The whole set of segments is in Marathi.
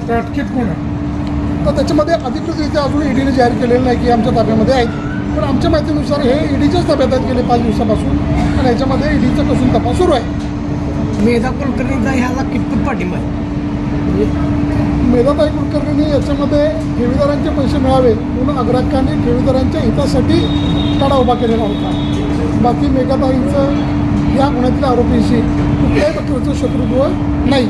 त्या अटकेत कोण आहे? तर त्याच्यामध्ये अधिकृतरित्या अजून ईडीने जाहीर केलेलं नाही की आमच्या ताब्यामध्ये आहेत, पण आमच्या माहितीनुसार हे ईडीच्याच ताब्यात आहेत गेले 5 दिवसापासून आणि याच्यामध्ये ईडीचा कसून तपास सुरू आहे. मेधा कुलकर्णीचा ह्याला कितपत पाठिंबा आहे? मेधाताई कुलकर्णींनी याच्यामध्ये ठेवीदारांचे पैसे मिळावे म्हणून अग्राहकांनी ठेवीदारांच्या हितासाठी लढा उभा केलेला होता. बाकी मेघाताईंचं या गुन्ह्यातील आरोपींशी कुठल्याही प्रकारचं शत्रुत्व नाही.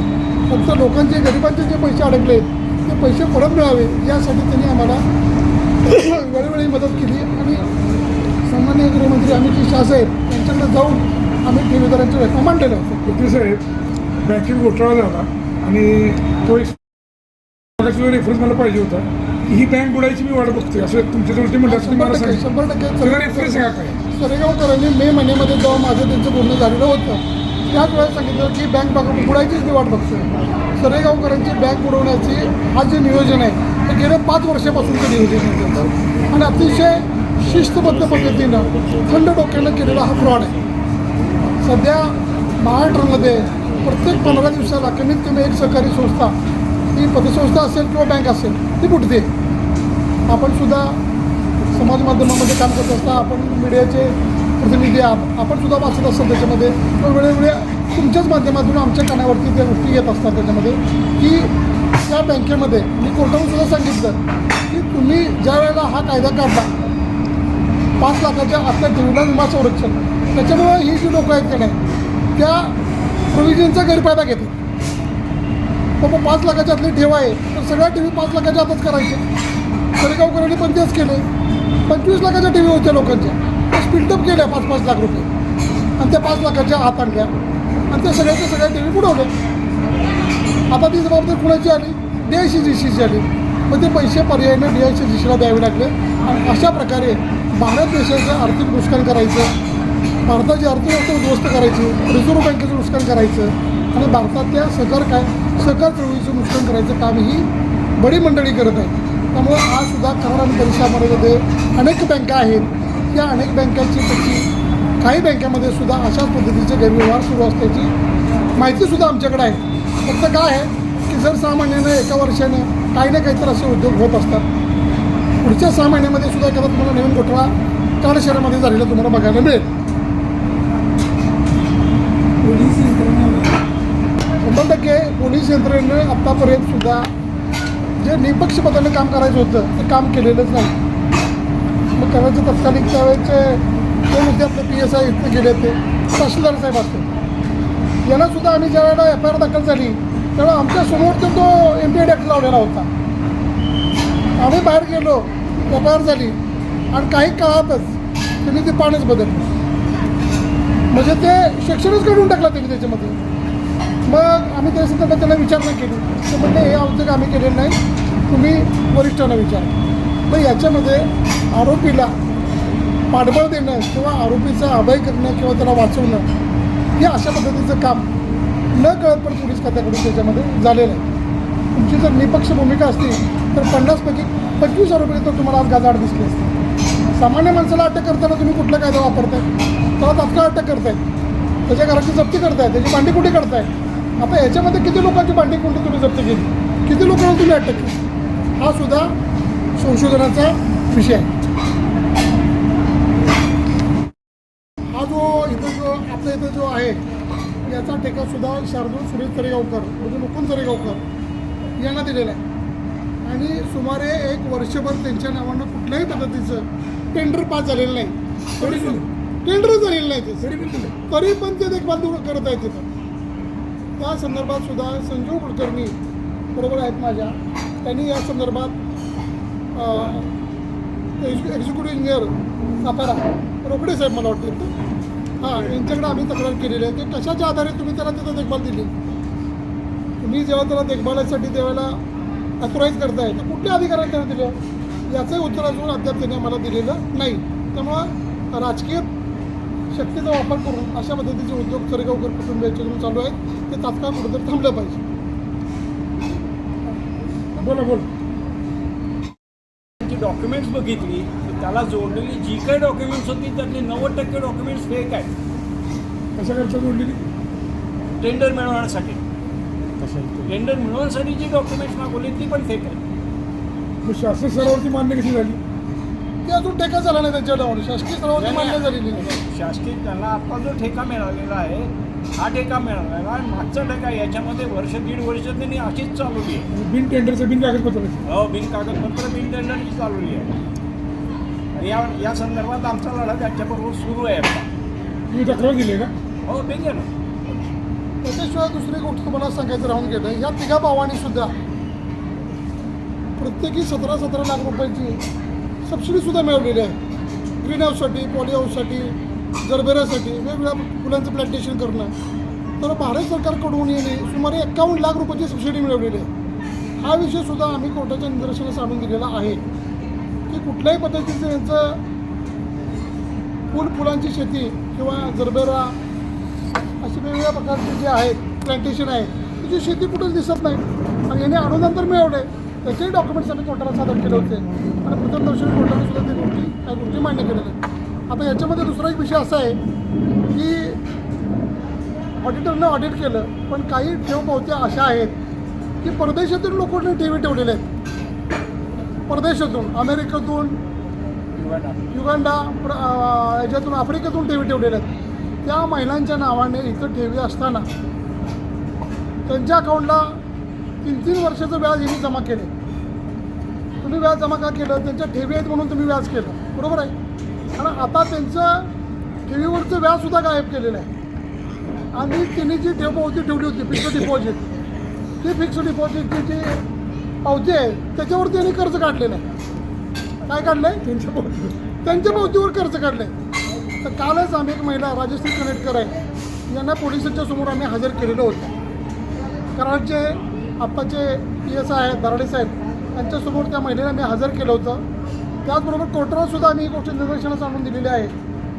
फक्त लोकांचे गरिबांचे जे पैसे अडकले ते पैसे परत मिळावे यासाठी त्यांनी आम्हाला वेळोवेळी मदत केली आणि सन्माननीय गृहमंत्री अमित शाह साहेब यांच्याकडे जाऊन आम्ही ठेवीदारांचे व्यथा मांडलेलं होतं. कुठे साहेब बँकेत घोटाळा झाला आणि तो एक रेफरन्स मला पाहिजे होता की ही बँक बुडायची मी वाट बघते असं तुमच्या जवळ म्हणतात. 100% रेफरन्स का काय? सरेगावकरांनी मे महिन्यामध्ये जेव्हा माझं त्यांचं बोलणं झालेलं होतं त्याच वेळेस सांगितलं की बँक बुडायचीच मी वाट बघतोय. सरेगावकरांची बँक बुडवण्याची हा जे नियोजन आहे ते गेल्या 5 वर्षापासूनचं नियोजन आहे आणि अतिशय शिस्तबद्ध पद्धतीनं थंड डोक्यानं केलेला हा फ्रॉड आहे. सध्या महाराष्ट्रामध्ये प्रत्येक 15 दिवसाला कमीत कमी एक सहकारी संस्था, ती पतसंस्था असेल किंवा बँक असेल, ती बुडते. आपण सुद्धा समाज माध्यमामध्ये काम करत असता, आपण मीडियाचे प्रतिनिधी आहात, आपण सुद्धा वाचत असतात त्याच्यामध्ये, वेळोवेळी तुमच्याच माध्यमातून आमच्या कानावरती त्या गोष्टी येत असतात त्याच्यामध्ये की त्या बँकेमध्ये मी कोर्टाने सुद्धा सांगितलं की तुम्ही ज्या वेळेला हा कायदा काढला 5 लाखाच्या आतल्या ठेवीला विमा संरक्षण, त्याच्यामुळे ही जी लोकं आहेत का नाही त्या प्रोव्हिजनचा गैरफायदा घेतात. बाबा 5 लाखाच्या आतली ठेव आहे तर सगळ्या ठेवी 5 लाखाच्या आतच करायचे. सरेगावकरांनी पण तेच केले. 25 लाखाच्या ठेवी होत्या लोकांच्या, त्या स्पीडअप केल्या 5-5 लाख रुपये आणि त्या 5 लाखाच्या आत आणल्या आणि त्या सगळ्या ठेवी बुडवल्या. आता ती जबाबदारी कुणाची आली? DICGCची आली. मग ते पैसे पर्यायाने DICGCला द्यावे लागले आणि अशा प्रकारे भारत देशाचं आर्थिक नुकसान करायचं, भारताची अर्थव्यवस्था उद्ध्वस्त करायची, रिझर्व्ह बँकेचं नुकसान करायचं आणि भारतातल्या सहकार चळवळीचं नुकसान करायचं काम ही बडी मंडळी करत आहे. त्यामुळे आज सुद्धा करार आणि परिसरामध्ये अनेक बँका आहेत. या अनेक बँकांची काही बँकांमध्ये सुद्धा अशाच पद्धतीचे गैरव्यवहार सुरू असल्याची माहितीसुद्धा आमच्याकडे आहे. फक्त काय आहे की जर 6 महिन्यानं 1 वर्षानं काही ना काहीतरी असे उद्योग होत असतात. पुढच्या 6 महिन्यामध्ये सुद्धा एखादा तुम्हाला नवीन घोटाळा काळ शहरामध्ये झालेला तुम्हाला बघायला मिळेल. पोलीस यंत्रणा 100% पोलीस यंत्रणेनं आत्तापर्यंत सुद्धा जे निपक्षपाताने काम करायचं होतं ते काम केलेलंच नाही. मग करायचं तत्कालिक त्यावेळेचे कोण होते आपले PSI इथं गेले ते तहसीलदार साहेब असते. यांना सुद्धा आम्ही ज्या वेळेला FIR दाखल झाली त्यावेळेला आमच्या समोर तो MPID ॲक्ट लावलेला होता. आम्ही बाहेर गेलो, FIR झाली आणि काही काळातच त्यांनी ते पाणीच बदललं. म्हणजे ते शिक्षणच काढून टाकलं त्यांनी त्याच्यामध्ये. मग आम्ही त्या संदर्भात त्यांना विचारणा केली तर म्हणजे हे उद्योग आम्ही केलेलं नाही, तुम्ही वरिष्ठांना विचारा. मग याच्यामध्ये आरोपीला पाठबळ देणं किंवा आरोपीचा अभय करणं किंवा त्याला वाचवणं हे अशा पद्धतीचं काम न कळत पण पोलीस खात्याकडून त्याच्यामध्ये झालेलं आहे. तुमची जर निपक्ष भूमिका असती तर 50 पैकी 25 आरोपी तर तुम्हाला आज गाजाड दिसले असते. सामान्य माणसाला अटक करताना तुम्ही कुठला कायदा वापरताय? त्याला तात्काळ अटक करताय, त्याच्या घराची जप्ती करताय, त्याची भांडीकुटी करताय. आता याच्यामध्ये किती लोकांची भांडीकुटी तुम्ही जप्त केली, किती लोकांना तुम्ही अटक केली, हा सुद्धा संशोधनाचा विषय आहे. हा जो आपल्या इथं जो आहे याचा ठेका सुद्धा शार्दूल सुरेश सरेगावकर म्हणजे मुकुंद सरेगावकर यांना दिलेला आहे आणि सुमारे 1 वर्षभर त्यांच्या नावानं कुठल्याही पद्धतीचं टेंडर पास झालेलं नाही. टेंडर झालेलं नाही तरी पण ते देखभाल करत आहेत तिथं. त्या संदर्भात सुद्धा संजीव कुलकर्णी बरोबर आहेत माझ्या, त्यांनी या संदर्भात एक्झिक्युटिव्ह इंजिनियर सातारा रोकडे साहेब मला वाटतं यांच्याकडे आम्ही तक्रार केलेली आहे की कशाच्या आधारे तुम्ही त्याला तिथं देखभाल दिली. तुम्ही जेव्हा त्याला देखभालीसाठी त्यावेळेला अथोराईज करताय तर कुठल्या अधिकाऱ्याने त्याला दिलं याचंही उत्तर अजून अद्याप त्यांनी आम्हाला दिलेलं नाही. त्यामुळं राजकीय शक्तीचा वापर करून अशा पद्धतीचे उद्योग सरेगावकर कुटुंबियांच्याकडून चालू आहेत ते तात्काळ कुठेतरी थांबलं पाहिजे. बोला. डॉक्युमेंट्स बघितली तर त्याला जोडलेली जी काही डॉक्युमेंट्स होती त्यातले 90% डॉक्युमेंट्स फेक आहेत. कशा करता जोडलेली? टेंडर मिळवण्यासाठी टेंडर मिळवण्यासाठी जी डॉक्युमेंट्स मागवली ती पण फेक आहे. मग शासन स्तरावरती मान्य कशी झाली? ते अजून ठेका झाला नाही त्यांच्या नावावर, शासकीय स्तरावरती मान्य झालेली नाही. शासकीय त्यांना आता जो ठेका मिळालेला आहे हा ठेका मिळालेला आहे. मागचा ठेका याच्यामध्ये दीड वर्ष त्यांनी अशीच चालवली आहे. बिन टेंडरचं बिन कागदपत्राचं. बिन कागदपत्र बिन टेंडरची चालवली आहे. आणि या संदर्भात आमचा लढा त्यांच्याबरोबर सुरू आहे आता. तुम्ही तक्रार दिली आहे का? हो ठीक आहे ना. त्याच्याशिवाय दुसरी गोष्ट तुम्हाला सांगायचं राहून गेलं, या तिघा भावांनी सुद्धा प्रत्येकी 17 लाख रुपयाची सबसिडीसुद्धा मिळवलेली आहे. ग्रीन हाऊससाठी, पॉली हाऊससाठी, जरबेरासाठी वेगवेगळ्या फुलांचं प्लांटेशन करणं. तर भारत सरकारकडून येणे सुमारे 51 लाख रुपयाची सबसिडी मिळवलेली आहे. हा विषयसुद्धा आम्ही कोर्टाच्या निदर्शनास आणून दिलेला आहे की कुठल्याही पद्धतीचं यांचं फुलांची शेती किंवा जरबेरा अशी वेगवेगळ्या प्रकारचे जे आहेत प्लांटेशन आहे त्याची शेती कुठंच दिसत नाही. आणि याने अनुदान तर मिळवले, त्याचेही डॉक्युमेंट्स आम्ही कोर्टाला सादर केले होते आणि प्रथमदर्शनी कोर्टाने सुद्धा ते काही गोष्टी मान्य केलेल्या आहेत. आता याच्यामध्ये दुसरा एक विषय असा आहे की ऑडिटरनं ऑडिट केलं, पण काही ठेव पावत्या अशा आहेत की परदेशातून लोकांनी ठेवी ठेवलेल्या आहेत. परदेशातून, अमेरिकेतून, युगांडा, याच्यातून आफ्रिकेतून ठेवी ठेवलेल्या आहेत. त्या महिलांच्या नावाने इथं ठेवी असताना त्यांच्या अकाउंटला 3 वर्षाचं व्याज यांनी जमा केले. तुम्ही व्याज जमा का केलं? त्यांच्या ठेवी आहेत म्हणून तुम्ही व्याज केलं, बरोबर आहे. आणि आता त्यांचं ठेवीवरचं व्याजसुद्धा गायब केलेलं आहे. आणि त्यांनी जी ठेव पावती ठेवली होती फिक्स्ड डिपॉझिट, ती फिक्स्ड डिपॉझिटची जी पावती आहे त्याच्यावरती त्यांनी कर्ज काढलेलं आहे. काय काढलं आहे? त्यांच्या पावतीवर कर्ज काढलं आहे. तर कालच आम्ही एक महिला राजश्री कनेटकर आहे यांना पोलिसांच्या समोर आम्ही हजर केलेलं होतं. कराडचे आत्ताचे PSI आहेत दराडे साहेब यांच्यासमोर त्या महिलेला मी हजर केलं होतं. त्याचबरोबर कोर्टाला सुद्धा आम्ही ही गोष्ट निदर्शनास आणून दिलेली आहे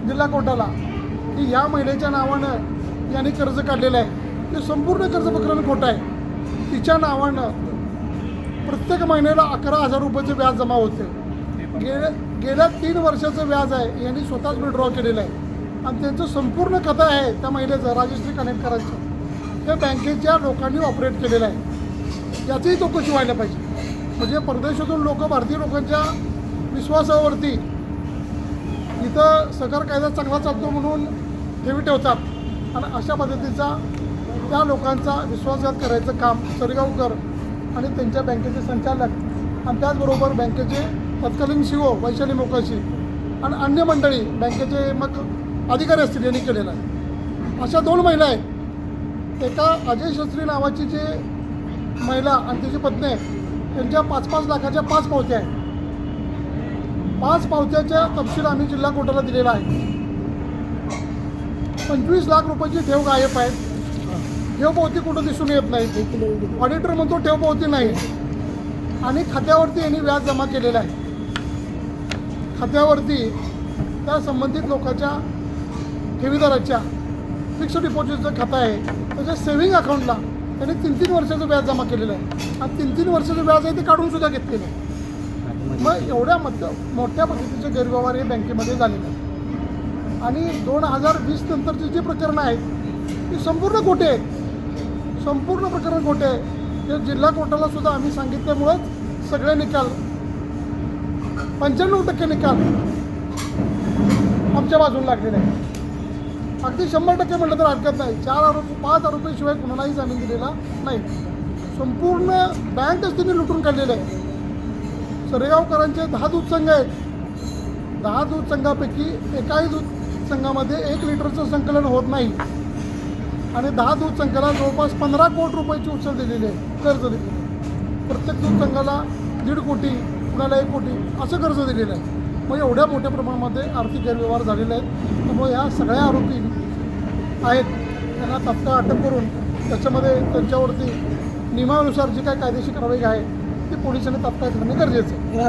जिल्हा कोर्टाला की या महिलेच्या नावानं यांनी कर्ज काढलेलं आहे. ते संपूर्ण कर्ज प्रकरण खोटं आहे. तिच्या नावानं प्रत्येक महिन्याला 11,000 रुपयाचे व्याज जमा होते. गेल्या 3 वर्षाचं व्याज आहे यांनी स्वतःच विड्रॉ केलेलं आहे. आणि त्यांचं संपूर्ण खातं आहे त्या महिलेचं, राजश्री कनेटकरांचं, ते बँकेच्या लोकांनी ऑपरेट केलेलं आहे. याचीही चौकशी व्हायला पाहिजे. म्हणजे परदेशातून लोक भारतीय लोकांच्या विश्वासावरती इथं सरकार कायदा चांगला चालतो म्हणून ठेवी ठेवतात आणि अशा पद्धतीचा त्या लोकांचा विश्वासघात करायचं काम सरगावकर आणि त्यांच्या बँकेचे संचालक आणि त्याचबरोबर बँकेचे तत्कालीन CEO वैशाली मोकाशी आणि अन्य मंडळी बँकेचे मग अधिकारी असतील यांनी केलेलं आहे. अशा 2 महिला आहेत. एका अजय शास्त्री नावाची जी महिला आणि तिची पत्नी आहे त्यांच्या 5-5 लाखाच्या 5 पावत्या आहेत. 5 पावत्याच्या तपशील आम्ही जिल्हा कोर्टाला दिलेला आहे. 25 लाख रुपयाची ठेव गायब आहेत. ठेव पावती कुठं दिसून येत नाही. ऑडिटर म्हणतो ठेव पावती नाही. आणि खात्यावरती यांनी व्याज जमा केलेलं आहे. खात्यावरती त्या संबंधित लोकांच्या ठेवीदाराच्या फिक्स्ड डिपॉझिटचं खातं आहे त्याच्या सेव्हिंग अकाउंटला त्यांनी 3 वर्षाचं व्याज जमा केलेलं आहे. आणि 3 वर्षाचं व्याज आहे ते काढूनसुद्धा घेतलेलं आहे. मग एवढ्या मोठ्या पद्धतीचे गैरव्यवहार हे बँकेमध्ये झालेले आहेत. आणि 2020 नंतरची जी प्रकरणं आहेत ती संपूर्ण खोटे आहेत. संपूर्ण प्रकरण खोटे आहे. ते जिल्हा कोर्टाला सुद्धा आम्ही सांगितल्यामुळंच सगळे निकाल 95% निकाल आमच्या बाजूला लागलेले आहे. अगदी 100% म्हटलं तर हरकत नाही. 5 आरोपीशिवाय कुणालाही जामीन दिलेला नाही. संपूर्ण बँकच त्यांनी लुटून काढलेलं आहे. सरेगावकरांचे 10 दूध संघ आहेत. 10 दूध संघापैकी एकाही दूध संघामध्ये 1 लिटरचं संकलन होत नाही. आणि 10 दूध संघाला जवळपास 15 कोटी रुपयाची उचल दिलेली आहे, कर्ज दिलेलं आहे. प्रत्येक दूध संघाला 1.5 कोटी, कुणाला 1 कोटी असं कर्ज दिलेलं आहे. मग एवढ्या मोठ्या प्रमाणामध्ये आर्थिक गैरव्यवहार झालेले आहेत. त्यामुळे ह्या सगळ्या आरोपी आहेत त्यांना तात्काळ अटक करून त्याच्यामध्ये त्यांच्यावरती नियमानुसार जी काय कायदेशीर कारवाई आहे ती पोलिसांनी तात्काळ करणे गरजेचं आहे.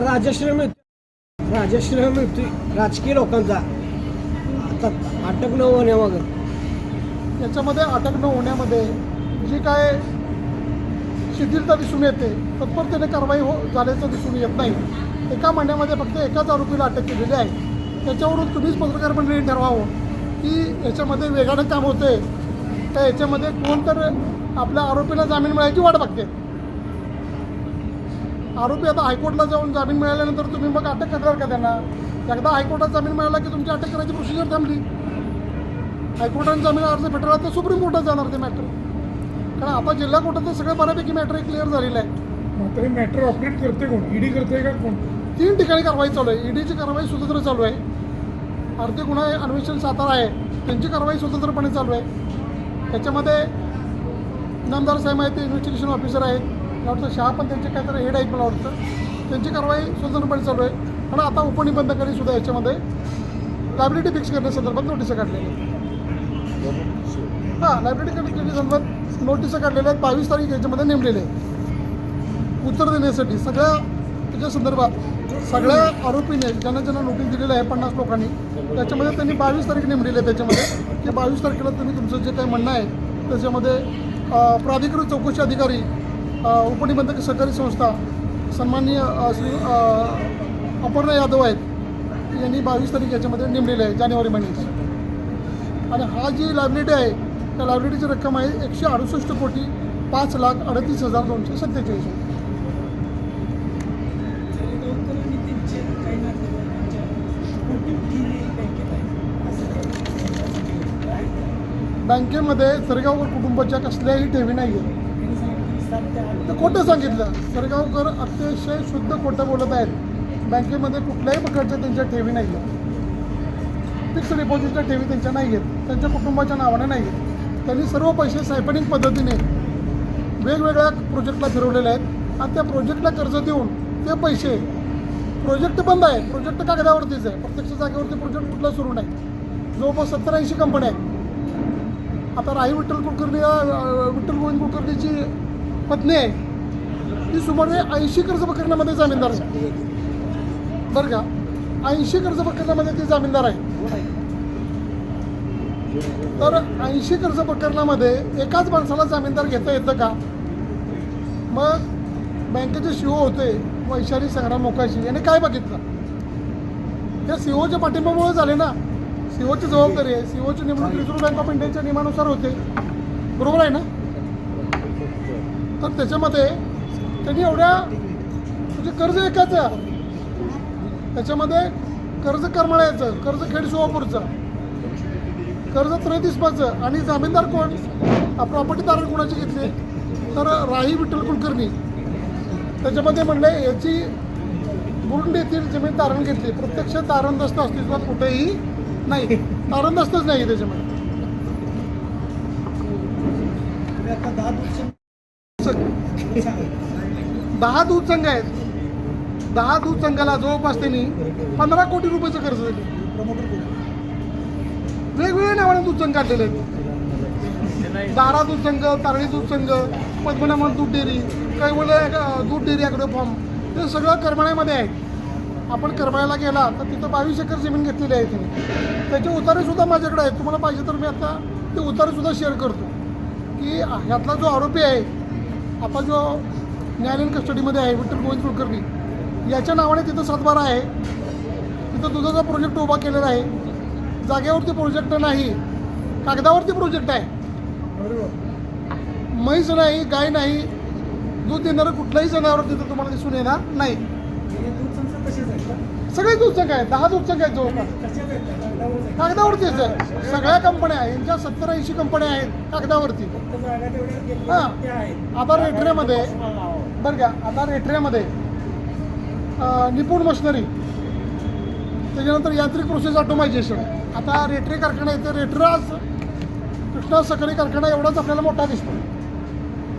राजश्रय मिळतोय राजकीय लोकांचा आता अटक न होण्यामागं याच्यामध्ये अटक न होण्यामध्ये जी काय शिथिलता दिसून येते तत्परतेने कारवाई झाल्याचं दिसून येत नाही. एका महिन्यामध्ये फक्त एकाच आरोपीला अटक केलेली आहे. त्याच्यावरून तुम्हीच पत्रकार मंडळी ठरवावं की याच्यामध्ये वेगानं काम होतं आहे तर याच्यामध्ये कोण तर आपल्या आरोपीला जामीन मिळायची वाट बघते. आरोपी आता हायकोर्टला जाऊन जामीन मिळाल्यानंतर तुम्ही मग अटक करणार का त्यांना? एकदा हायकोर्टात जामीन मिळाला की तुमची अटक करायची प्रोसिजर थांबली. हायकोर्टाने जामीन अर्ज फेटाळला तर सुप्रीम कोर्टात जाणार ते मॅटर. कारण आता जिल्हा कोर्टात तर सगळं बऱ्यापैकी मॅटर क्लिअर झालेलं आहे. मात्र हे मॅटर ऑपरेट करते कोण? ईडी करते का कोण? 3 ठिकाणी कारवाई चालू आहे. ईडीची कारवाई स्वतंत्र चालू आहे. आर्थिक गुन्हा अन्वेषण सातारा आहे, त्यांची कारवाई स्वतंत्रपणे चालू आहे. त्याच्यामध्ये इनामदार साहेब आहेत, ते इन्व्हेस्टिगेशन ऑफिसर आहेत. मला वाटतं शहा पण त्यांचे काहीतरी हेड आहेत मला वाटतं. त्यांची कारवाई स्वतंत्रपणे चालू आहे. पण आता उपनिबंधकांनी सुद्धा याच्यामध्ये लायबिलिटी फिक्स करण्यासंदर्भात नोटिसा काढलेल्या आहेत. हां, लायबिलिटी संदर्भात नोटिसा काढलेल्या आहेत. 22 तारीख याच्यामध्ये नेमलेले आहे उत्तर देण्यासाठी सगळ्या त्याच्या संदर्भात. सगळ्या आरोपीने ज्यांना नोटीस दिलेलं आहे 50 लोकांनी, त्याच्यामध्ये त्यांनी 22 तारीख नेमलेली आहे. त्याच्यामध्ये की 22 तारखेला तुम्ही तुमचं जे काही म्हणणं आहे त्याच्यामध्ये प्राधिकृत चौकशी अधिकारी उपनिबंधक सहकारी संस्था सन्माननीय श्री अपर्णा यादव आहेत यांनी 22 तारीख याच्यामध्ये नेमलेले आहे जानेवारी महिन्याची. आणि हा जी लायबिलिटी आहे त्या लायबिलिटीची रक्कम आहे 168,05,38,247. बँकेमध्ये सरगावकर कुटुंबाच्या कसल्याही ठेवी नाही आहेत. तर खोटं सांगितलं. सरगावकर अतिशय शुद्ध खोटं बोलत आहेत. बँकेमध्ये कुठल्याही प्रकारच्या त्यांच्या ठेवी नाही आहेत. फिक्स डिपॉझिटच्या ठेवी त्यांच्या नाही आहेत, त्यांच्या कुटुंबाच्या नावाने नाही आहेत. त्यांनी सर्व पैसे सायपनिक पद्धतीने वेगवेगळ्या प्रोजेक्टला फिरवलेले आहेत आणि त्या प्रोजेक्टला कर्ज देऊन ते पैसे, प्रोजेक्ट बंद आहे, प्रोजेक्ट कागदावरतीच आहे, प्रत्यक्ष जागेवरती प्रोजेक्ट कुठला सुरू नाही. जवळपास 70-80 कंपन्या आहेत. आता राही विठ्ठल कुलकर्णी विठ्ठल गोविंद कुलकर्णीची पत्नी आहे, ती सुमारे 80 कर्ज प्रकरणामध्ये जामीनदार आहे. बरं का, 80 कर्ज प्रकरणामध्ये ती जामीनदार आहे. तर 80 कर्ज प्रकरणामध्ये एकाच माणसाला जामीनदार घेता येतं का? मग बँकेचे सीओ होते वैशाली संग्राम मोकाशी, याने काय बघितलं? या सीओच्या पाठिंब्यामुळे झाले ना. सीओची जबाबदारी आहे. सीओची नेमणूक रिझर्व्ह बँक ऑफ इंडियाच्या नियमानुसार होते, बरोबर आहे ना? तर त्याच्यामध्ये त्यांनी एवढ्या म्हणजे कर्ज एकाचं, त्याच्यामध्ये कर्ज करमाळ्याचं, कर्ज खेड सोलापूरचं, कर्ज 33 आणि जामीनदार कोण? प्रॉपर्टी तारण कोणाची घेतली? तर राही विठ्ठल कुलकर्णी. त्याच्यामध्ये म्हणले याची बुरुंड येथील जमीन तारण घेतली. प्रत्यक्ष तारणदस्त अस्तित्वात कुठेही नाही, तारणदस्तच नाही त्याच्यामध्ये. 10 दूध संघ आहेत. 10 दूध संघाला जवळपास त्यांनी 15 कोटी रुपयाचं कर्ज दिले. वेगवेगळ्या नावाने दूध संघ काढलेले आहेत. दारा दूध संघ, तारणी दूध संघ, पद्मनाभन दूध डेअरी, कैवले दूध डेअरी ॲग्रो फार्म, हे सगळं करमाळ्यामध्ये आहे. आपण करमाळ्याला गेला तर तिथं 22 एकर जमीन घेतलेली आहे त्यांनी. त्याचे उतारेसुद्धा माझ्याकडे आहेत. तुम्हाला पाहिजे तर मी आता ते उतारेसुद्धा शेअर करतो की ह्यातला जो आरोपी आहे, आता जो न्यायालयीन कस्टडीमध्ये आहे विठ्ठल गोविंद कुलकर्णी, याच्या नावाने तिथं 7-12 आहे. तिथं दुधाचा प्रोजेक्ट उभा केलेला आहे. जागेवरती प्रोजेक्ट नाही, कागदावरती प्रोजेक्ट आहे. म्हैस नाही, गाय नाही, दूध देणारं कुठलंही जनावर तिथं तुम्हाला दिसून येणार नाही. सगळे दूध संघ आहेत. 10 दूध संघ आहेत जवळपास, कागदावरतीच आहे. सगळ्या कंपन्या यांच्या 70-80 कंपन्या आहेत कागदावरती. हां, आता रेटऱ्यामध्ये बरं का, आता रेटऱ्यामध्ये निपुण मशिनरी, त्याच्यानंतर यांत्रिक प्रोसेस ऑटोमायझेशन. आता रेटरे कारखाना येते. रेटरा कृष्णा सकरी कारखाना एवढाच आपल्याला मोठा दिसतो,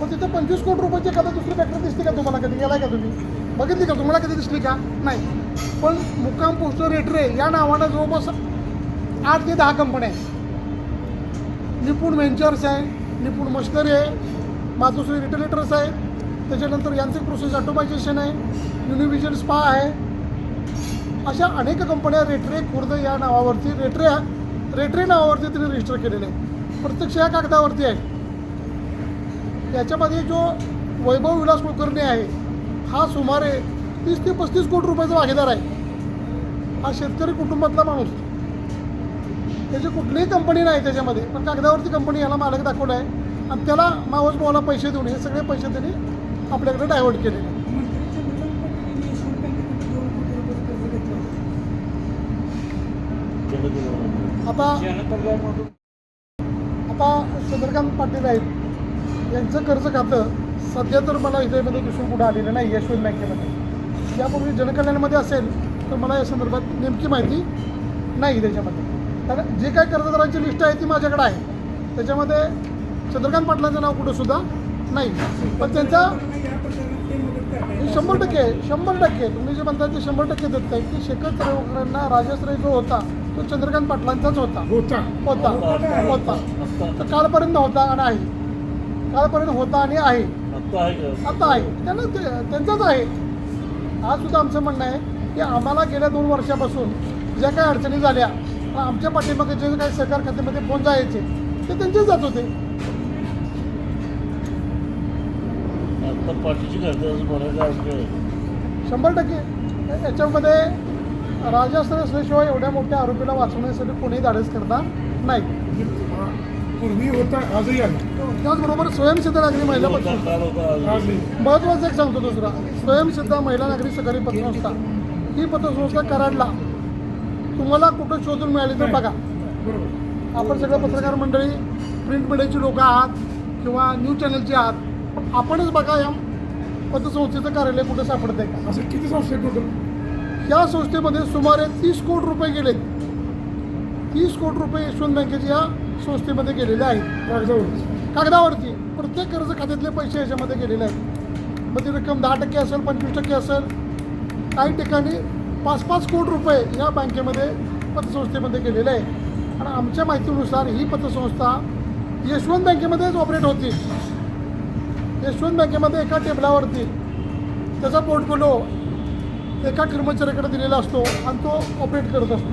पण तिथं 25 कोटी रुपयाची एखादा दुसरी फॅक्टरी दिसते का तुम्हाला? कधी गेलाय का तुम्ही? बघितली का? तुम्हाला कधी दिसली का? नाही. पण मुक्काम पोस्ट रेटरे या नावानं जवळपास 8 ते 10 कंपन्या आहेत. निपुण व्हेंचर्स आहे, निपुण मशिनरी आहे, मातोश्री रिटेलेटर्स आहे, त्याच्यानंतर यांत्रिक प्रोसेस ऑटोमायझेशन आहे, युनिव्हिजन स्पा आहे. अशा अनेक कंपन्या रेटरे खुर्द या नावावरती, रेटरे नावावरती तिने रजिस्टर केलेले आहे. प्रत्यक्ष या कागदावरती आहे. याच्यामध्ये जो वैभव विलास कुलकर्णी आहे, हा सुमारे 30 ते 35 कोटी रुपयाचा भागीदार आहे. हा शेतकरी कुटुंबातला माणूस. त्याची कुठलीही कंपनी नाही त्याच्यामध्ये, पण कागदावरती कंपनी याला मालक दाखवला आहे आणि त्याला मावस भावाला पैसे देऊन हे सगळे पैसे त्यांनी आपल्याकडे डायव्हर्ट केलेले आहेत. आता चंद्रकांत पाटील आहेत यांचं कर्ज खातं सध्या तर मला इथे दिसून कुठं आलेलं नाही यशवंत बँकेमध्ये. यापूर्वी जनकल्याणमध्ये असेल तर मला या संदर्भात नेमकी माहिती नाही त्याच्यामध्ये. कारण जे काही कर्जदारांची लिस्ट आहे ती माझ्याकडे आहे, त्याच्यामध्ये चंद्रकांत पाटलांचं नाव कुठंसुद्धा नाही. पण त्यांचा 100% तुम्ही जे म्हणता ते 100% देत आहे की शेखर चौकरांना राजश्री जो होता तो चंद्रकांत पाटलांचाच होता. तर कालपर्यंत होता आणि आहे, कालपर्यंत होता आणि आहे, आता आहे, त्यांना त्यांचाच आहे. आज सुद्धा आमचं म्हणणं आहे की आम्हाला गेल्या 2 वर्षापासून ज्या काही अडचणी झाल्या आमच्या पाठीमागे जे काही सहकार खात्यामध्ये फोन जायचे ते त्यांचेच जात होते. पाठीची घरचं 100% याच्यामध्ये राजश्री असल्याशिवाय एवढ्या मोठ्या आरोपीला वाचवण्यासाठी कोणीही धाडस करणार नाही. पूर्वी होता आजही आहे. त्याचबरोबर स्वयंसिद्ध नागरी महिला पतसंस्था, आजही महत्त्वाचं एक सांगतो दुसरा, स्वयंसिद्ध महिला नागरी सहकारी पतसंस्था ही पतसंस्था कराडला तुम्हाला कुठं शोधून मिळाली तर बघा. बरोबर. आपण सगळे पत्रकार मंडळी प्रिंट मीडियाची लोकं आहात किंवा न्यूज चॅनलची आहात, आपणच बघा या पतसंस्थेचं कार्यालय कुठं सापडतंय का. असं किती संस्थे टोटल? या संस्थेमध्ये सुमारे 30 कोटी रुपये गेलेत. 30 कोटी रुपये यशवंत बँकेच्या या संस्थेमध्ये गेलेले आहेत कागदावरती. प्रत्येक कर्ज खात्यातले पैसे याच्यामध्ये गेलेले आहेत. मग ती रक्कम 10% असेल, 25% असेल, काही ठिकाणी 5-5 कोटी रुपये या बँकेमध्ये पतसंस्थेमध्ये गेलेले आहे. आणि आमच्या माहितीनुसार ही पतसंस्था यशवंत बँकेमध्येच ऑपरेट होती. यशवंत बँकेमध्ये एका टेबलावरती त्याचा पोर्टफोलिओ एका कर्मचाऱ्याकडे दिलेला असतो आणि तो ऑपरेट करत असतो.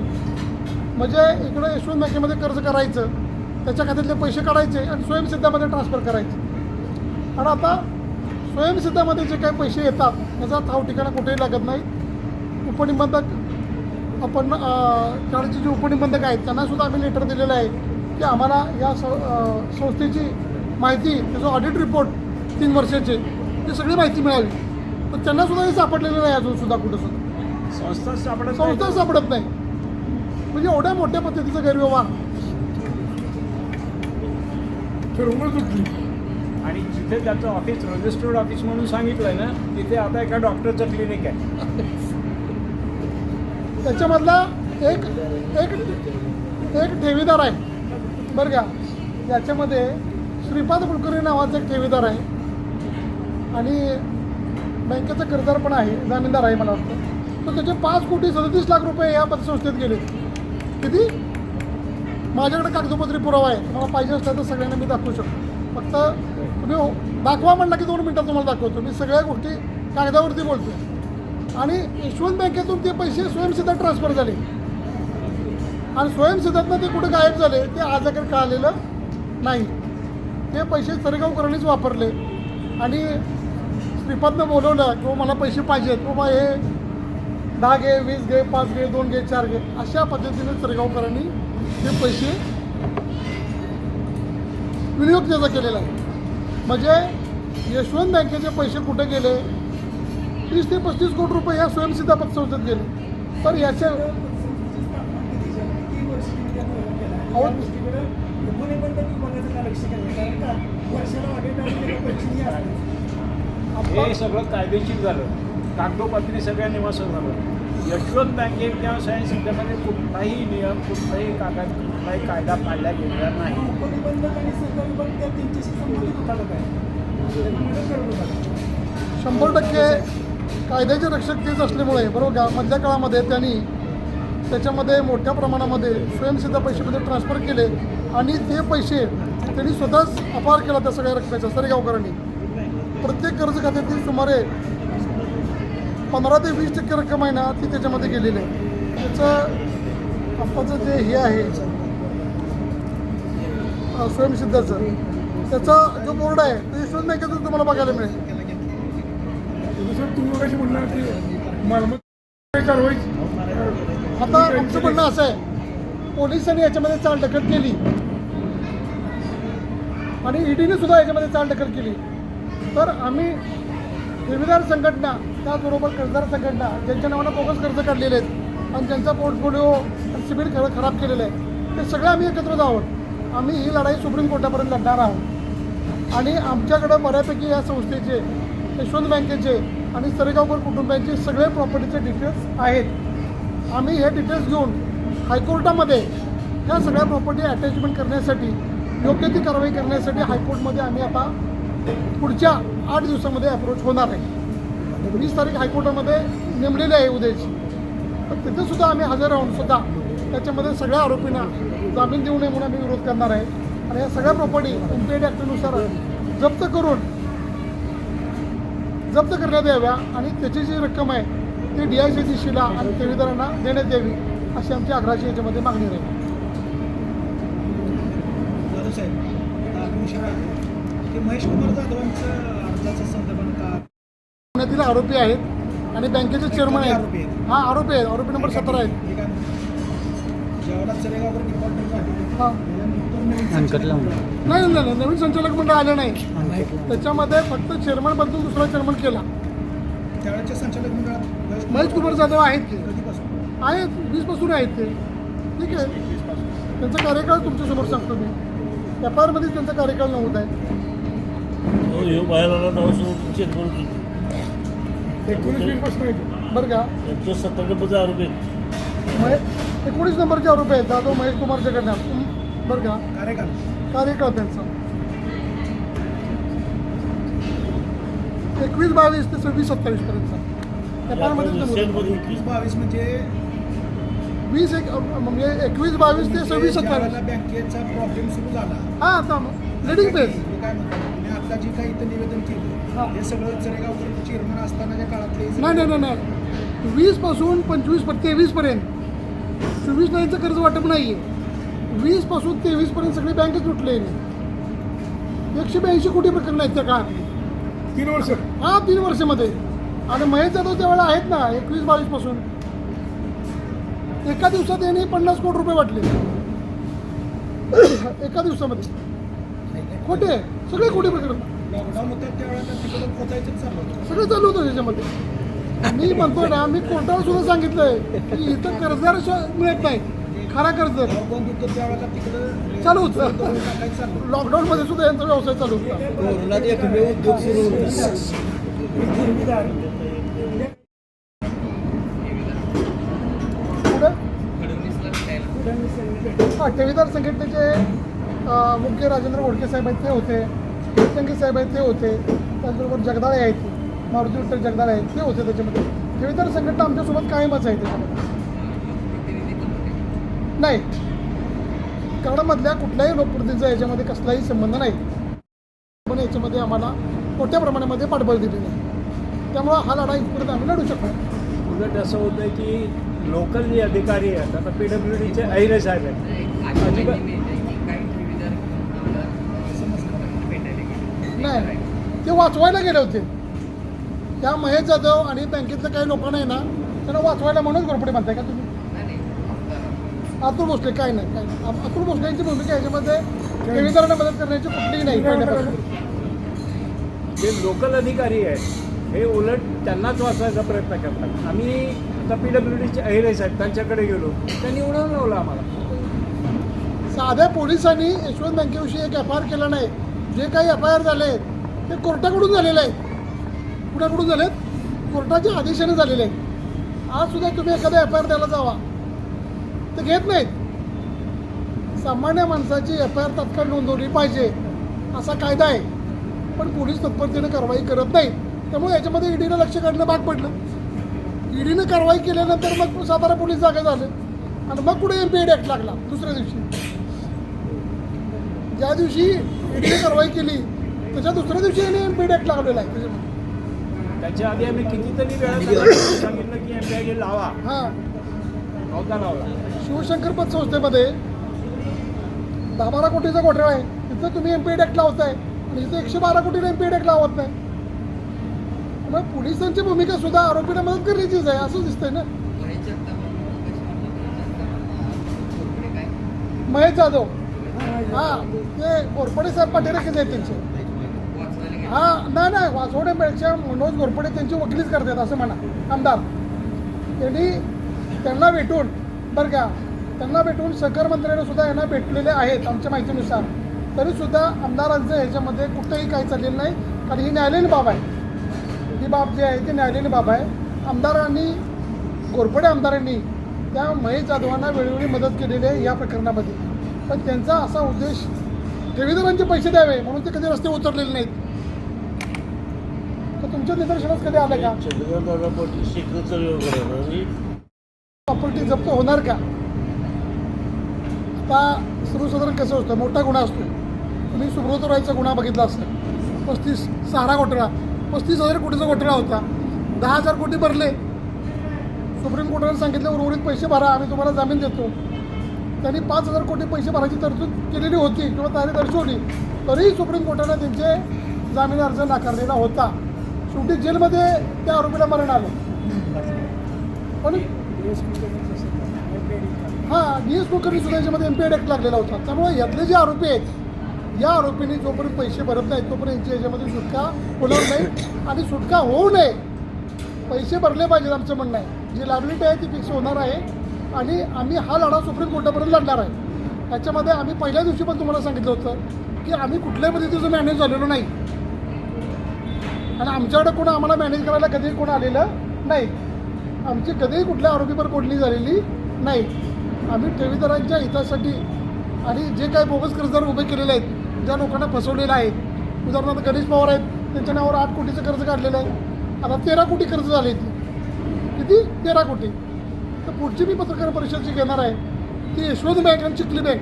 म्हणजे इकडं यशवंत बँकेमध्ये कर्ज करायचं, त्याच्या खात्यातले पैसे काढायचे आणि स्वयंसिद्धामध्ये ट्रान्सफर करायचे. आणि आता स्वयंसिद्धामध्ये जे काही पैसे येतात त्याचा ठाव ठिकाणा कुठेही लागत नाही. उपनिबंधक आपण शाळेचे जे उपनिबंधक आहेत त्यांनासुद्धा आम्ही लेटर दिलेलं आहे की आम्हाला या संस्थेची माहिती, त्याचं ऑडिट रिपोर्ट 3 वर्षाचे ती सगळी माहिती मिळावी. तर त्यांनासुद्धा हे सापडलेलं नाही अजूनसुद्धा कुठंसुद्धा संस्था सापडत नाही. म्हणजे एवढ्या मोठ्या पद्धतीचा गैरव्यवहार ठरवूनच उठली. आणि जिथे त्याचं ऑफिस रजिस्टर्ड ऑफिस म्हणून सांगितलंय ना, तिथे आता एका डॉक्टरचं क्लिनिक आहे. त्याच्यामधला एक ठेवीदार आहे बरं का. याच्यामध्ये श्रीपाद कुलकर्णी नावाचा एक ठेवीदार आहे आणि बँकेचा कर्जदार पण आहे, जामीनदार आहे मला वाटतं. तर त्याचे 5,37,00,000 रुपये या पतसंस्थेत गेले. किती? माझ्याकडे कागदोपत्री पुरावा आहे, मला पाहिजे असलं तर सगळ्यांना मी दाखवू शकतो. फक्त तुम्ही दाखवा म्हणला की 2 मिनटात तुम्हाला दाखवतो. मी सगळ्या गोष्टी कागदावरती बोलतो. आणि यशवंत बँकेतून ते पैसे स्वयंसिद्धात ट्रान्सफर झाले आणि स्वयंसिद्धातनं ते कुठे गायब झाले ते आजकडे कळालेलं नाही. ते पैसे सरगावकरांनीच वापरले आणि श्रीपादनं बोलवलं किंवा मला पैसे पाहिजेत, बाबा हे 10 घे, 20 घे, 5 घे, 2 घे, 4 घे, अशा पद्धतीने सरगावकरांनी ते पैसे विनियोग त्याचा केलेला आहे. म्हणजे यशवंत बँकेचे पैसे कुठे गेले? 30 ते 35 कोटी रुपये या स्वयंसिद्धा पतसंस्थेत गेले. तर याच्या हे सगळं कायदेशीर झालं, कागदोपत्री सगळ्या निवासं झालं. यशवंत बँकेत किंवा स्वयंसिद्धेमध्ये कुठलाही नियम, कुठलाही कागद, कुठलाही कायदा पाळला गेलेला नाही. 100% कायद्याचे रक्षक तेच असल्यामुळे बरोबर का मधल्या काळामध्ये त्यांनी त्याच्यामध्ये मोठ्या प्रमाणामध्ये स्वयंसिद्धा पैशामध्ये ट्रान्सफर केले आणि ते पैसे त्यांनी स्वतःच अपहार केला त्या सगळ्या रकमेचा सरगावकरांनी. प्रत्येक कर्ज खात्यातील सुमारे 15 ते 20% रक्कम आहे ना ती त्याच्यामध्ये गेलेली आहे. त्याचं आत्ताचं जे हे आहे स्वयंसिद्धाचं त्याचा जो बोर्ड आहे तो यशवंत बँकेतून तुम्हाला बघायला मिळेल. तुम्ही कशी म्हणणार की मालमत्ता कारवाई आता आमचं म्हणणं असं आहे पोलिसांनी याच्यामध्ये चालढकल केली आणि ईडीने सुद्धा याच्यामध्ये चालढकल केली, तर आम्ही ठेवीदार संघटना त्याचबरोबर कर्जदार संघटना ज्यांच्या नावानं बोगस कर्ज काढलेले आहेत आणि ज्यांचा पोर्टफोलिओ सिबिल खराब केलेलं आहे, ते सगळे आम्ही एकत्र आहोत. आम्ही ही लढाई सुप्रीम कोर्टापर्यंत लढणार आहोत आणि आमच्याकडं बऱ्यापैकी या संस्थेचे, यशवंत बँकेचे आणि सरेगावकर कुटुंबियांचे सगळे प्रॉपर्टीचे डिटेल्स आहेत. आम्ही हे डिटेल्स घेऊन हायकोर्टामध्ये ह्या सगळ्या प्रॉपर्टी अटॅचमेंट करण्यासाठी, योग्य ती कारवाई करण्यासाठी हायकोर्टमध्ये आम्ही आता पुढच्या 8 दिवसामध्ये अप्रोच होणार आहे. 20 तारीख हायकोर्टामध्ये नेमलेली आहे उद्याची, तर तिथे सुद्धा आम्ही हजर राहून सुद्धा त्याच्यामध्ये सगळ्या आरोपींना जामीन देऊ नये म्हणून आम्ही विरोध करणार आहे आणि या सगळ्या प्रॉपर्टी एमपीएड ॲक्टनुसार जप्त करण्यात याव्या आणि त्याची जी रक्कम आहे ती DICCला आणि ठेवीदारांना देण्यात यावी अशी आमची आग्रहाची याच्यामध्ये मागणी राहील. दादा साहेब, आता आपण विषय आहे की महेश कुमार जाधवांचं अर्जाच्या संदर्भात का पुण्यातील आरोपी आहेत आणि बँकेचे चेअरमन आरोपी आहेत. आहेत. हां, आरोपी आहेत. आरोपी नंबर 17 आहेत. हे काय म्हणतात? ज्यावेळेला सरेगावकर डिपॉर्टमेंट झाले हां, त्यानंतर नवीन नाही नवीन संचालक मंडळ आलं नाही. त्याच्यामध्ये फक्त चेअरमन बदलून दुसरा चेअरमन केला. त्यावेळेच्या संचालक मंडळात महेश कुमार जाधव आहेत की कधीपासून आहेत 20 पासून आहेत ते. ठीक आहे, त्यांचा कार्यकाळ तुमच्यासमोर सांगतो मी. व्यापारमध्येच त्यांचा कार्यकाळ नव्हता आहे. 19-20 पासून आहे. बरं का, 19 नंबरचे आरोपी आहेत जाधव महेश कुमार जगन्नाथ. बरं का, कार्यकाल कार्यकाळ त्यांचा 21-22 ते 26-27 पर्यंतचा. व्यापारमध्येच नव्हतं. 21-22 म्हणजे 21-22 ते 26-27. ज्यावेळेला बँकेचा प्रॉब्लेम सुरू झाला, हां, आता लिडिंग पेज. हे काय म्हणतात, आणि आता जे काही इथं निवेदन केलं हा. हे सगळं सरेगावकर चेअरमन असतानाच्या काळातले नाही 20 पासून 23 पर्यंत 24 नाहीचं कर्ज वाटप नाही आहे. 20 पासून 23 पर्यंत सगळी बँकेत लुटले. 182 कोटी प्रकरण आहेत त्या काळात. 3 वर्ष. हा, 3 वर्षामध्ये. आणि महेश जाधव त्यावेळेला आहेत ना 21-22 पासून. एका दिवसात यांनी 50 कोटी रुपये वाटले एका दिवसामध्ये. खोटे, सगळे खोटे प्रकरण. लॉकडाऊन होतं त्यावेळेला तिकडं पोचायचं चालू होतं. सगळं चालू होतं त्याच्यामध्ये. मी म्हणतो ना, मी कोर्टावर सुद्धा सांगितलंय की इथं कर्जदार मिळत नाही, खरा कर्ज लॉकडाऊन होतं त्यावेळेला तिकडं चालू होतं. टाकायचं चालू होतं. लॉकडाऊनमध्ये सुद्धा यांचा व्यवसाय चालू होता. पुढे ठेवीदार संघटनेचे मुख्य राजेंद्र घोडके साहेब आहेत ते होते, संघी साहेब आहेत ते होते, त्याचबरोबर जगदाळे आहेत, मारुती विठ्ठल जगदाळे आहेत ते होते. त्याच्यामध्ये ठेवीदार संघटना आमच्यासोबत कायमच आहे त्याच्यामध्ये. नाही, कराडामधल्या कुठल्याही लोकप्रतिनिधीचा याच्यामध्ये कसलाही संबंध नाही, पण याच्यामध्ये आम्हाला मोठ्या प्रमाणामध्ये पाठबळ दिली नाही. त्यामुळं हा लढा इथपर्यंत आम्ही लढू शकतो. उलट असं होतं की लोकल जे अधिकारी आहेत, आता PWDचे अहिरे साहेब आहेत, अजिबात नाही, ते वाचवायला गेले होते. त्या महेश जाधव आणि बँकेतल्या काही लोकांना आहे ना, त्यांना वाचवायला म्हणून घोरपडे म्हणताय का तुम्ही? अतुल भोसले काय नाही. अतुल भोसलेंची भूमिका याच्यामध्ये ठेवीदारांना मदत करण्याची कुठलीही नाही पहिल्यापासून. जे लोकल अधिकारी आहेत हे उलट त्यांनाच वाचवायचा प्रयत्न करतात. आम्ही आता PWDचे अहिरे साहेब त्यांच्याकडे गेलो, त्यांनी उडवून लावलं आम्हाला. साध्या पोलिसांनी यशवंत बँकेविषयी एक FIR केला नाही. जे काही FIR झाले ते कोर्टाकडून झालेले आहेत. कुणाकडून झालेत? कोर्टाच्या आदेशाने झालेले आहेत. आज सुद्धा तुम्ही एखादा FIR द्यायला जावा ते घेत नाहीत. सामान्य माणसाची FIR तात्काळ नोंदवली पाहिजे असा कायदा आहे, पण पोलीस तत्परतेने कारवाई करत नाहीत. त्यामुळे याच्यामध्ये ईडीनं लक्ष काढणं भाग पडलं. ईडीनं कारवाई केल्यानंतर मग सातारा पोलीस जागा झाले आणि मग पुढे MPAD ॲक्ट लागला. दुसऱ्या दिवशी ज्या दिवशी ईडीने कारवाई केली त्याच्या दुसऱ्या दिवशी MPAD ॲक्ट लागलेला आहे. त्याच्यामध्ये त्याच्या आधी आम्ही कितीतरी वेळा सांगितलं की MPAD लावा, हां, नव्हता लावला. शिवशंकर पत संस्थेमध्ये 10-12 कोटीचा घोटाळा आहे. तिथं तुम्ही MPAD ॲक्ट लावताय आणि इथं 112 कोटीला MPAD ॲक्ट लावत नाही. त्यामुळे पोलिसांची भूमिका सुद्धा आरोपीला मदत करण्याचीच आहे असं दिसतंय ना. महेश जाधव हां ते घोरपडे साहेब पाठीरेखेच आहेत त्यांचे हां नाही वासवडे मेळच्या मनोज घोरपडे त्यांची वकिलीच करतात असं म्हणा आमदार त्यांना भेटून बरं का त्यांना भेटून सहकार मंत्र्यांना सुद्धा यांना भेटलेले आहेत आमच्या माहितीनुसार तरीसुद्धा आमदारांचं ह्याच्यामध्ये कुठंही काही चाललेलं नाही कारण ही न्यायालयीन बाब आहे ही बाब जी आहे ती न्यायालयीन बाब आहे आमदारांनी घोरपडे आमदारांनी त्या महेश जाधवांना वेळोवेळी मदत केलेली आहे या प्रकरणामध्ये पण त्यांचा असा उद्देश ठेवीदारांचे पैसे द्यावे म्हणून ते कधी रस्ते उतरलेले नाहीत तर तुमच्या निदर्शनास कधी आलं का प्रॉपर्टी जप्त होणार का आता सर्वसाधारण कसं होतं मोठा गुन्हा असतो तुम्ही सुब्रत रायचा गुन्हा बघितला असेल सहारा घोटाळा 35,000 कोटीचा घोटाळा होता 10,000 कोटी भरले सुप्रीम कोर्टाने सांगितलं उर्वरित पैसे भरा आम्ही तुम्हाला जामीन देतो त्यांनी 5,000 कोटी पैसे भरायची तरतूद केलेली होती किंवा तयारी दर्शवली तरीही सुप्रीम कोर्टाने त्यांचे जामीन अर्ज नाकारलेला होता शेवटी जेलमध्ये त्या आरोपीला मरण आलं पण हां DS कुलकर्णी सुद्धा याच्यामध्ये MPAD ॲक्ट लागलेला होता त्यामुळे यातले जे आरोपी आहेत या आरोपींनी जोपर्यंत पैसे भरत नाहीत तोपर्यंत यांची याच्यामध्ये सुटका होणार नाही आणि सुटका होऊ नये पैसे भरले पाहिजेत आमचं म्हणणं आहे जी लायबिलिटी आहे ती फिक्स होणार आहे आणि आम्ही हा लढा सुप्रीम कोर्टापर्यंत लढणार आहे त्याच्यामध्ये आम्ही पहिल्या दिवशी पण तुम्हाला सांगितलं होतं की आम्ही कुठल्याही पद्धतीचं मॅनेज झालेलो नाही आणि आमच्याकडे कोण आम्हाला मॅनेज करायला कधीही कोण आलेलं नाही आमची कधीही कुठल्या आरोपीवर कोडणी झालेली नाही आम्ही ठेवीदारांच्या हितासाठी आणि जे काही बोगस कर्जदार उभे केलेले आहेत ज्या लोकांना फसवलेलं आहे उदाहरणार्थ गणेश पवार आहेत त्यांच्या नावावर 8 कोटीचं कर्ज काढलेलं आहे आता 13 कोटी कर्ज झाले ती किती 13 कोटी तर पुढची मी पत्रकार परिषद जी घेणार आहे ती यशवंत बँक आणि चिखली बँक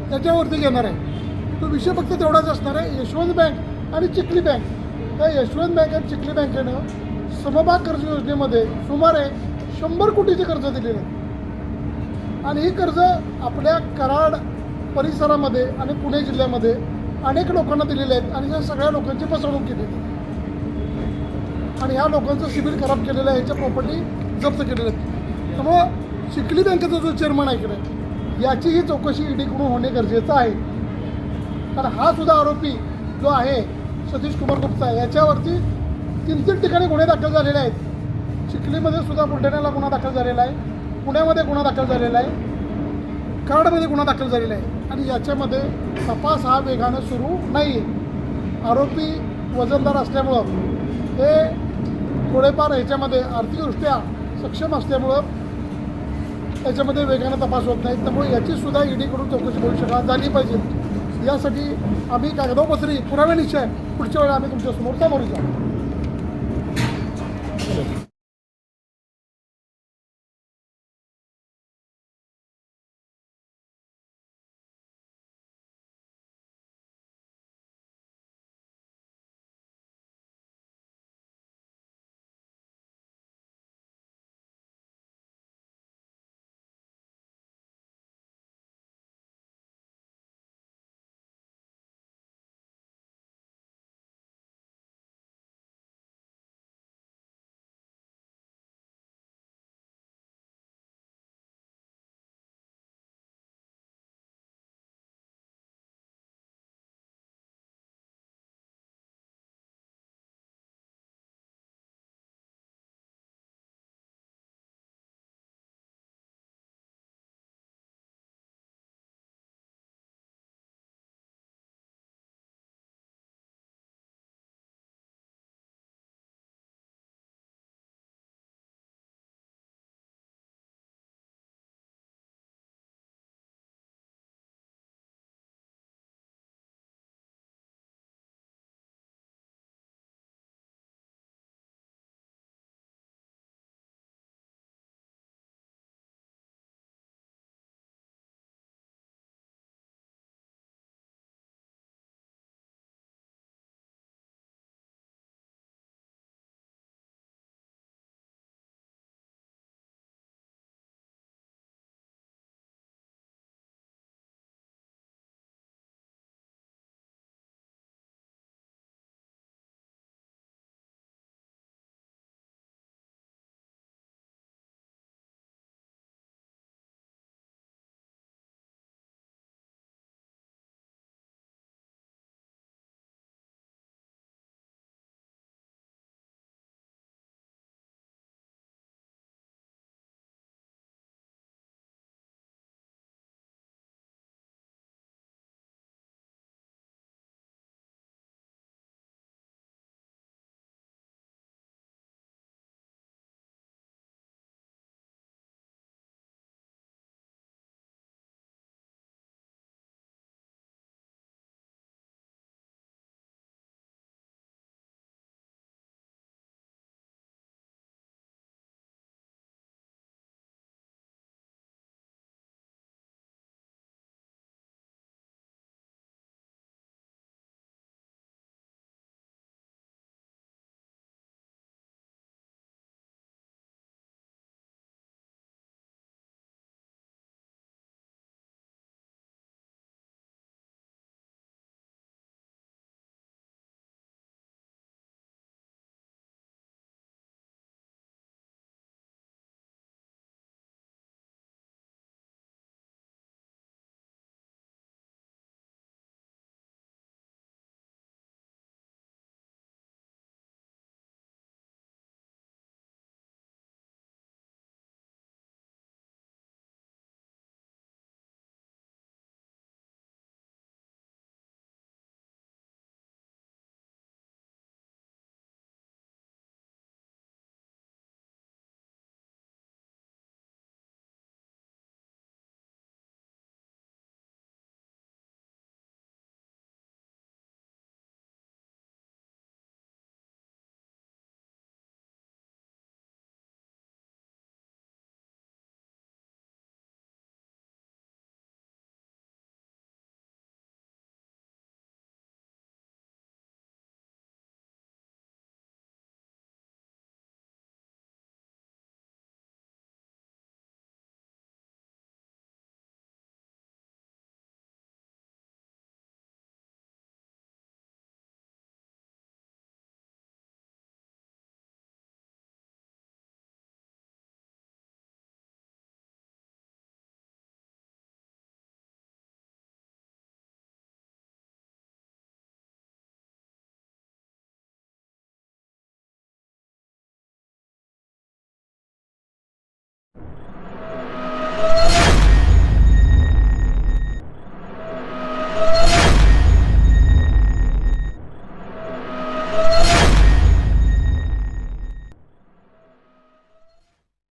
त्याच्यावरती घेणार आहे तो विषय फक्त तेवढाच असणार आहे यशवंत बँक आणि चिखली बँक त्या यशवंत बँक आणि चिखली बँकेनं समभाग कर्ज योजनेमध्ये सुमारे 100 कोटीचे कर्ज दिलेले आहे आणि ही कर्ज आपल्या कराड परिसरामध्ये आणि पुणे जिल्ह्यामध्ये अनेक लोकांना दिलेले आहेत आणि या सगळ्या लोकांची फसवणूक केलेली आहे आणि ह्या लोकांचं सिबिल खराब केलेलं आहे ह्याच्या प्रॉपर्टी जप्त केलेल्या आहेत त्यामुळं चिखली बँकेचा जो चेअरमन आहे इकडे याचीही चौकशी ईडीकडून होणे गरजेचं आहे कारण हा सुद्धा आरोपी जो आहे सतीश कुमार गुप्ता याच्यावरती 3 ठिकाणी गुन्हे दाखल झालेले आहेत चिखलीमध्ये सुद्धा बुलढाण्याला गुन्हा दाखल झालेला आहे पुण्यामध्ये गुन्हा दाखल झालेला आहे कराडमध्ये गुन्हा दाखल झालेला आहे आणि याच्यामध्ये तपास हा वेगानं सुरू नाही आहे आरोपी वजनदार असल्यामुळं हे थोडेफार ह्याच्यामध्ये आर्थिकदृष्ट्या सक्षम असल्यामुळं याच्यामध्ये वेगानं तपास होत नाही त्यामुळे याचीसुद्धा ईडीकडून चौकशी भविष्यकाळात झाली पाहिजे यासाठी आम्ही कागदोपत्री पुराव्यानिश्चय पुढच्या वेळेला आम्ही तुमच्यासमोर सामोरे जाऊ